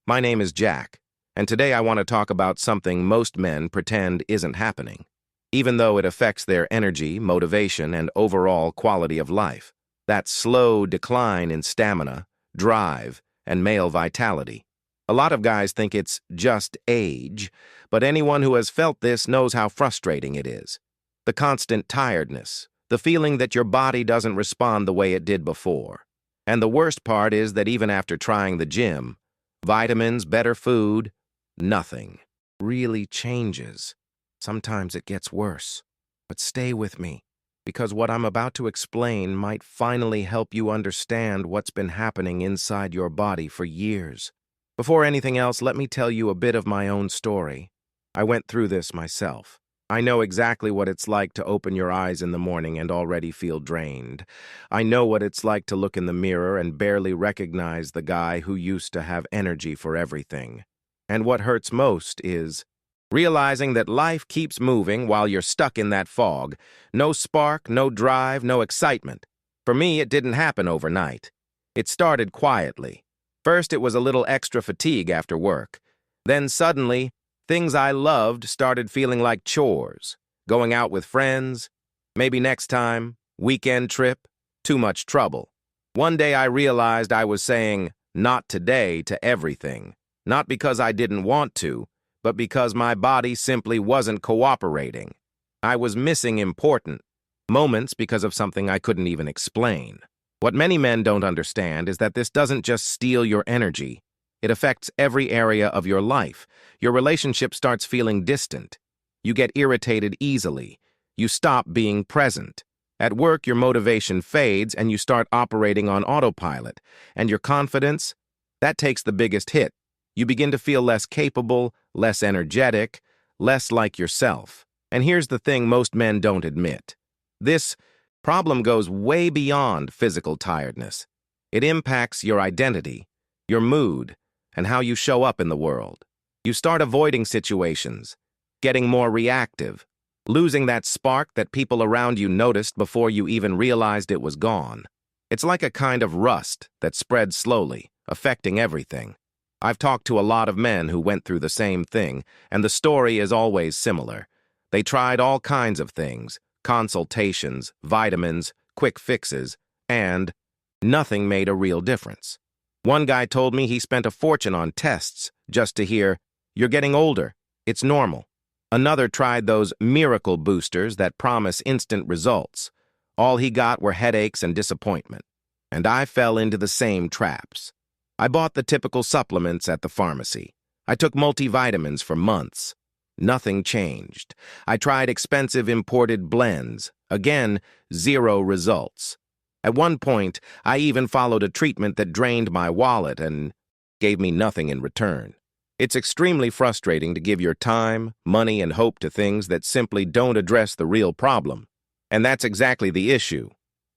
My name is Jack, and today I want to talk about something most men pretend isn't happening, even though it affects their energy, motivation, and overall quality of life. That slow decline in stamina, drive, and male vitality. A lot of guys think it's just age, but anyone who has felt this knows how frustrating it is. The constant tiredness, the feeling that your body doesn't respond the way it did before. And the worst part is that even after trying the gym, vitamins, better food, nothing really changes. Sometimes it gets worse. But stay with me, because what I'm about to explain might finally help you understand what's been happening inside your body for years. Before anything else, let me tell you a bit of my own story. I went through this myself. I know exactly what it's like to open your eyes in the morning and already feel drained. I know what it's like to look in the mirror and barely recognize the guy who used to have energy for everything. And what hurts most is realizing that life keeps moving while you're stuck in that fog. No spark, no drive, no excitement. For me, it didn't happen overnight. It started quietly. First, it was a little extra fatigue after work. Then suddenly, things I loved started feeling like chores. Going out with friends, maybe next time, weekend trip, too much trouble. One day I realized I was saying, "not today" to everything. Not because I didn't want to, but because my body simply wasn't cooperating. I was missing important moments because of something I couldn't even explain. What many men don't understand is that this doesn't just steal your energy. It affects every area of your life. Your relationship starts feeling distant. You get irritated easily. You stop being present. At work, your motivation fades and you start operating on autopilot. And your confidence, that takes the biggest hit. You begin to feel less capable, less energetic, less like yourself. And here's the thing most men don't admit. This problem goes way beyond physical tiredness. It impacts your identity, your mood, and how you show up in the world. You start avoiding situations, getting more reactive, losing that spark that people around you noticed before you even realized it was gone. It's like a kind of rust that spreads slowly, affecting everything. I've talked to a lot of men who went through the same thing, and the story is always similar. They tried all kinds of things, consultations, vitamins, quick fixes, and nothing made a real difference. One guy told me he spent a fortune on tests just to hear, "You're getting older. It's normal." Another tried those miracle boosters that promise instant results. All he got were headaches and disappointment. And I fell into the same traps. I bought the typical supplements at the pharmacy. I took multivitamins for months. Nothing changed. I tried expensive imported blends. Again, zero results. At one point, I even followed a treatment that drained my wallet and gave me nothing in return. It's extremely frustrating to give your time, money, and hope to things that simply don't address the real problem. And that's exactly the issue.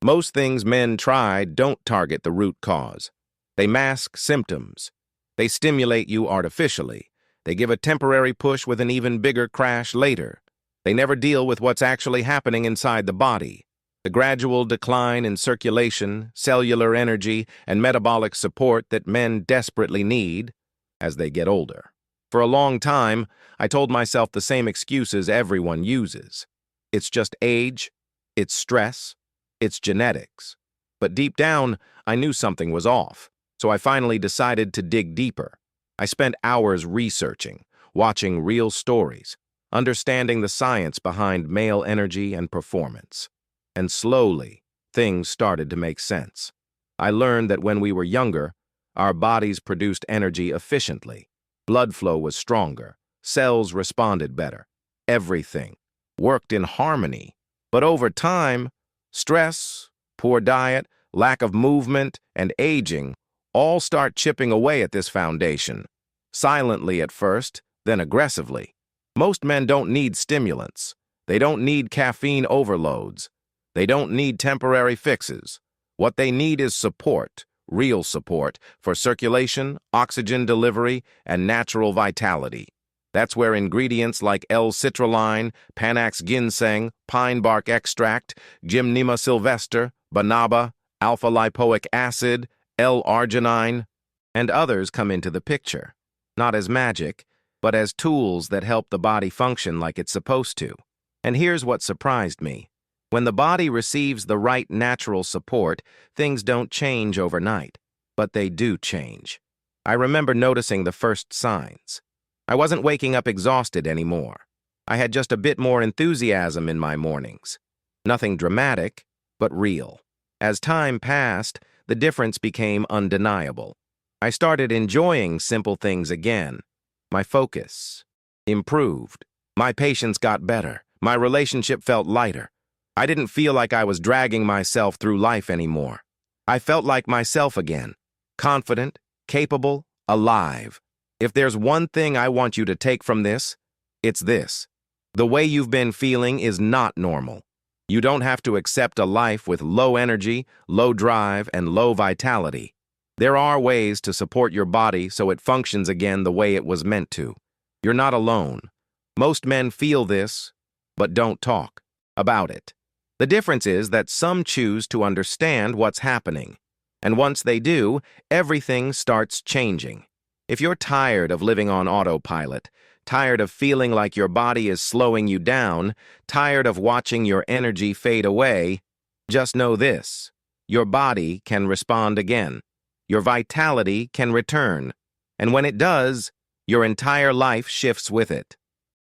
Most things men try don't target the root cause. They mask symptoms. They stimulate you artificially. They give a temporary push with an even bigger crash later. They never deal with what's actually happening inside the body. The gradual decline in circulation, cellular energy, and metabolic support that men desperately need as they get older. For a long time, I told myself the same excuses everyone uses. It's just age, it's stress, it's genetics. But deep down, I knew something was off, so I finally decided to dig deeper. I spent hours researching, watching real stories, understanding the science behind male energy and performance. And slowly, things started to make sense. I learned that when we were younger, our bodies produced energy efficiently. Blood flow was stronger. Cells responded better. Everything worked in harmony. But over time, stress, poor diet, lack of movement, and aging all start chipping away at this foundation. Silently at first, then aggressively. Most men don't need stimulants. They don't need caffeine overloads. They don't need temporary fixes. What they need is support, real support, for circulation, oxygen delivery, and natural vitality. That's where ingredients like L-citrulline, Panax ginseng, pine bark extract, Gymnema sylvester, Banaba, alpha-lipoic acid, L-arginine, and others come into the picture. not as magic, but as tools that help the body function like it's supposed to. And here's what surprised me. When the body receives the right natural support, things don't change overnight, but they do change. I remember noticing the first signs. I wasn't waking up exhausted anymore. I had just a bit more enthusiasm in my mornings. Nothing dramatic, but real. As time passed, the difference became undeniable. I started enjoying simple things again. My focus improved. My patience got better. My relationship felt lighter. I didn't feel like I was dragging myself through life anymore. I felt like myself again, confident, capable, alive. If there's one thing I want you to take from this, it's this. The way you've been feeling is not normal. You don't have to accept a life with low energy, low drive, and low vitality. There are ways to support your body so it functions again the way it was meant to. You're not alone. Most men feel this, but don't talk about it. The difference is that some choose to understand what's happening. And once they do, everything starts changing. If you're tired of living on autopilot, tired of feeling like your body is slowing you down, tired of watching your energy fade away, just know this: your body can respond again. Your vitality can return. And when it does, your entire life shifts with it.